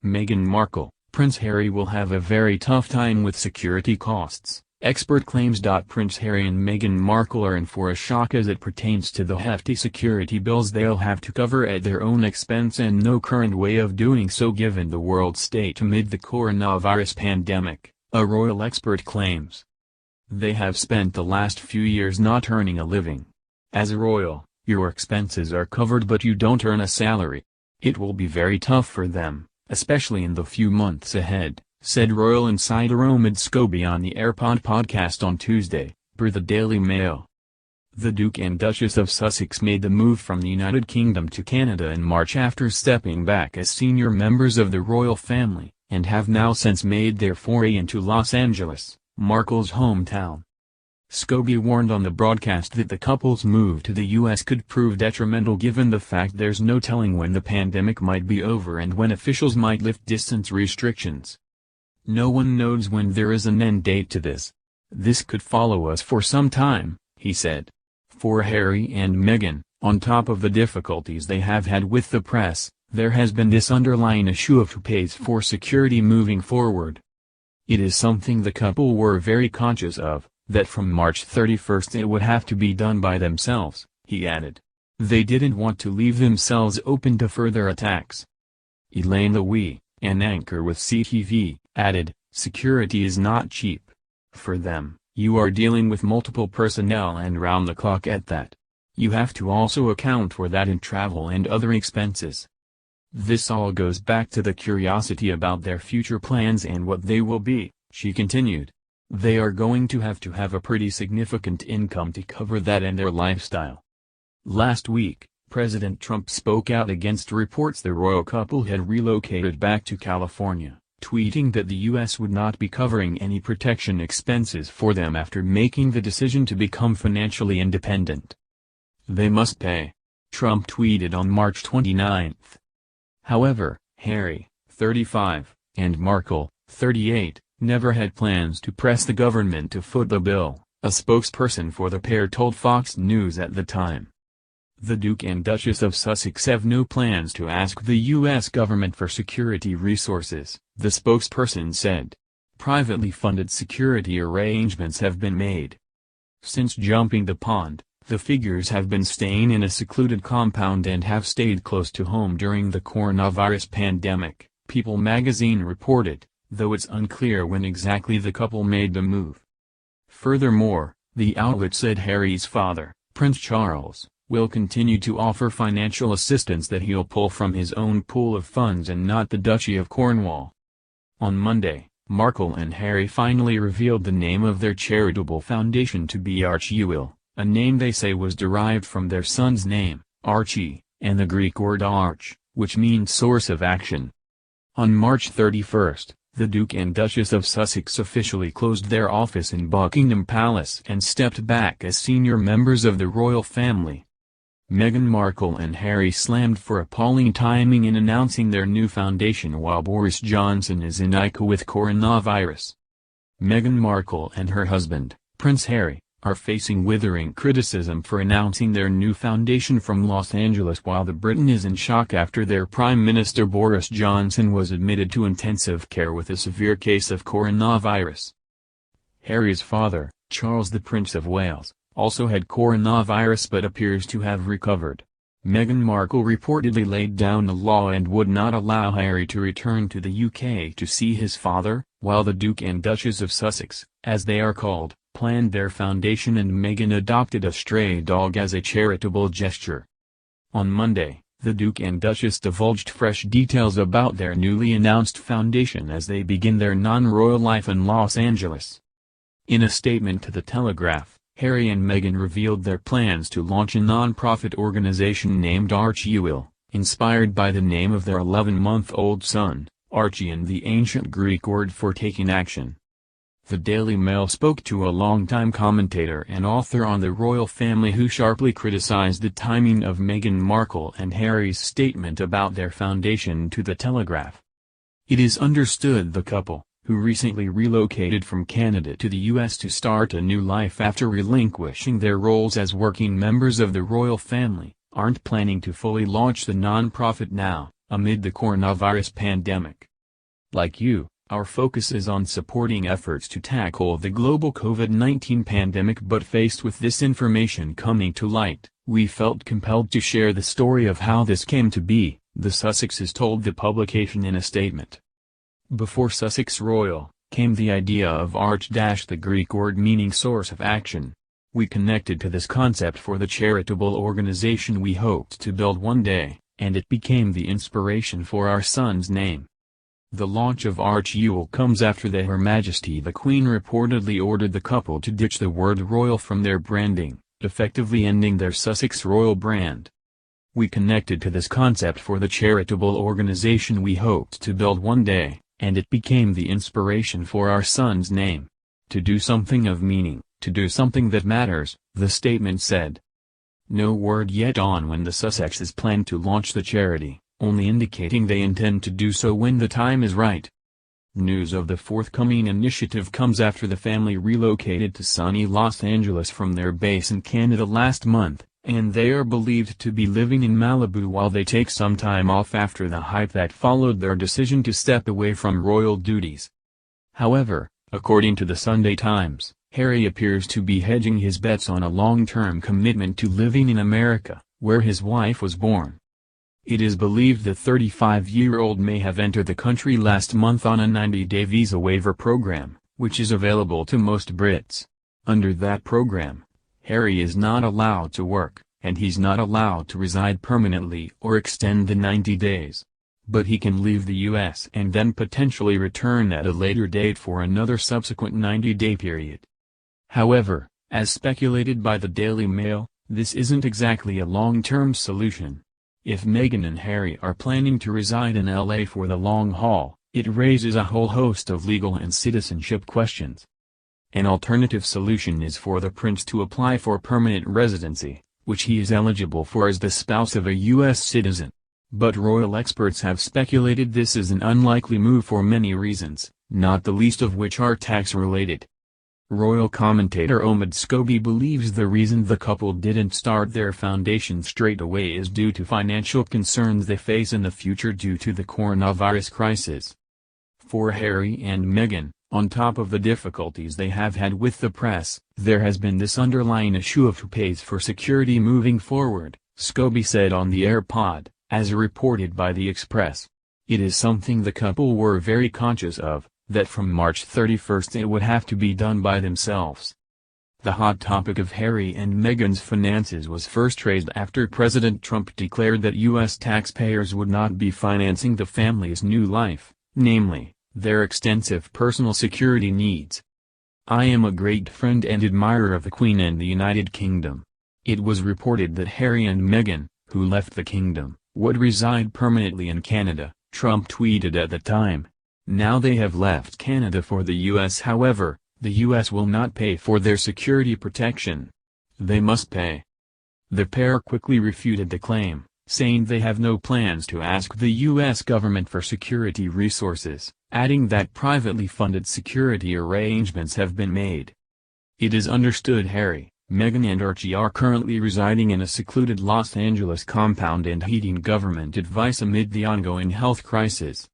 Meghan Markle, Prince Harry will have a very tough time with security costs, expert claims. Prince Harry and Meghan Markle are in for a shock as it pertains to the hefty security bills they'll have to cover at their own expense and no current way of doing so given the world state amid the coronavirus pandemic, a royal expert claims. They have spent the last few years not earning a living. As a royal, your expenses are covered but you don't earn a salary. It will be very tough for them, especially in the few months ahead, said royal insider Omid Scobie on the AirPod podcast on Tuesday, per the Daily Mail. The Duke and Duchess of Sussex made the move from the United Kingdom to Canada in March after stepping back as senior members of the royal family, and have now since made their foray into Los Angeles, Markle's hometown. Scobie warned on the broadcast that the couple's move to the U.S. could prove detrimental given the fact there's no telling when the pandemic might be over and when officials might lift distance restrictions. No one knows when there is an end date to this. This could follow us for some time, he said. For Harry and Meghan, on top of the difficulties they have had with the press, there has been this underlying issue of who pays for security moving forward. It is something the couple were very conscious of, that from March 31st it would have to be done by themselves, he added. They didn't want to leave themselves open to further attacks. Elaine Louis, an anchor with CTV, added, security is not cheap. For them, you are dealing with multiple personnel and round the clock at that. You have to also account for that in travel and other expenses. This all goes back to the curiosity about their future plans and what they will be, she continued. They are going to have a pretty significant income to cover that and their lifestyle. Last week, President Trump spoke out against reports the royal couple had relocated back to California, tweeting that the U.S. would not be covering any protection expenses for them after making the decision to become financially independent. They must pay, Trump tweeted on March 29. However, Harry, 35, and Markle, 38, never had plans to press the government to foot the bill, a spokesperson for the pair told Fox News at the time. The Duke and Duchess of Sussex have no plans to ask the U.S. government for security resources, the spokesperson said. Privately funded security arrangements have been made. Since jumping the pond, the figures have been staying in a secluded compound and have stayed close to home during the coronavirus pandemic, People magazine reported, though it's unclear when exactly the couple made the move. Furthermore, the outlet said Harry's father, Prince Charles, will continue to offer financial assistance that he'll pull from his own pool of funds and not the Duchy of Cornwall. On Monday, Markle and Harry finally revealed the name of their charitable foundation to be Archie, a name they say was derived from their son's name, Archie, and the Greek word arch, which means source of action. On March 31, the Duke and Duchess of Sussex officially closed their office in Buckingham Palace and stepped back as senior members of the royal family. Meghan Markle and Harry slammed for appalling timing in announcing their new foundation while Boris Johnson is in ICU with coronavirus. Meghan Markle and her husband, Prince Harry, are facing withering criticism for announcing their new foundation from Los Angeles while the Britain is in shock after their Prime Minister Boris Johnson was admitted to intensive care with a severe case of coronavirus. Harry's father, Charles the Prince of Wales, also had coronavirus but appears to have recovered. Meghan Markle reportedly laid down the law and would not allow Harry to return to the UK to see his father, while the Duke and Duchess of Sussex, as they are called, planned their foundation and Meghan adopted a stray dog as a charitable gesture. On Monday, the Duke and Duchess divulged fresh details about their newly announced foundation as they begin their non-royal life in Los Angeles. In a statement to The Telegraph, Harry and Meghan revealed their plans to launch a non-profit organization named Archie, inspired by the name of their 11-month-old son, Archie, and the ancient Greek word for taking action. The Daily Mail spoke to a longtime commentator and author on the royal family who sharply criticized the timing of Meghan Markle and Harry's statement about their foundation to The Telegraph. It is understood the couple, who recently relocated from Canada to the U.S. to start a new life after relinquishing their roles as working members of the royal family, aren't planning to fully launch the non-profit now, amid the coronavirus pandemic. Like you, our focus is on supporting efforts to tackle the global COVID-19 pandemic, but faced with this information coming to light, we felt compelled to share the story of how this came to be, the Sussexes told the publication in a statement. Before Sussex Royal, came the idea of Arch, the Greek word meaning source of action. We connected to this concept for the charitable organization we hoped to build one day, and it became the inspiration for our son's name. The launch of Archie comes after Her Majesty the Queen reportedly ordered the couple to ditch the word royal from their branding, effectively ending their Sussex Royal brand. We connected to this concept for the charitable organization we hoped to build one day, and it became the inspiration for our son's name. To do something of meaning, to do something that matters, the statement said. No word yet on when the Sussexes plan to launch the charity, only indicating they intend to do so when the time is right. News of the forthcoming initiative comes after the family relocated to sunny Los Angeles from their base in Canada last month, and they are believed to be living in Malibu while they take some time off after the hype that followed their decision to step away from royal duties. However, according to the Sunday Times, Harry appears to be hedging his bets on a long-term commitment to living in America, where his wife was born. It is believed the 35-year-old may have entered the country last month on a 90-day visa waiver program, which is available to most Brits. Under that program, Harry is not allowed to work, and he's not allowed to reside permanently or extend the 90 days. But he can leave the U.S. and then potentially return at a later date for another subsequent 90-day period. However, as speculated by the Daily Mail, this isn't exactly a long-term solution. If Meghan and Harry are planning to reside in LA for the long haul, it raises a whole host of legal and citizenship questions. An alternative solution is for the prince to apply for permanent residency, which he is eligible for as the spouse of a U.S. citizen. But royal experts have speculated this is an unlikely move for many reasons, not the least of which are tax-related. Royal commentator Omid Scobie believes the reason the couple didn't start their foundation straight away is due to financial concerns they face in the future due to the coronavirus crisis. For Harry and Meghan, on top of the difficulties they have had with the press, there has been this underlying issue of who pays for security moving forward, Scobie said on the AirPod, as reported by The Express. It is something the couple were very conscious of, that from March 31st it would have to be done by themselves. The hot topic of Harry and Meghan's finances was first raised after President Trump declared that U.S. taxpayers would not be financing the family's new life, namely, their extensive personal security needs. I am a great friend and admirer of the Queen and the United Kingdom. It was reported that Harry and Meghan, who left the kingdom, would reside permanently in Canada, Trump tweeted at the time. Now they have left Canada for the U.S. However, the U.S. will not pay for their security protection. They must pay. The pair quickly refuted the claim, saying they have no plans to ask the U.S. government for security resources, adding that privately funded security arrangements have been made. It is understood Harry, Meghan and Archie are currently residing in a secluded Los Angeles compound and heeding government advice amid the ongoing health crisis.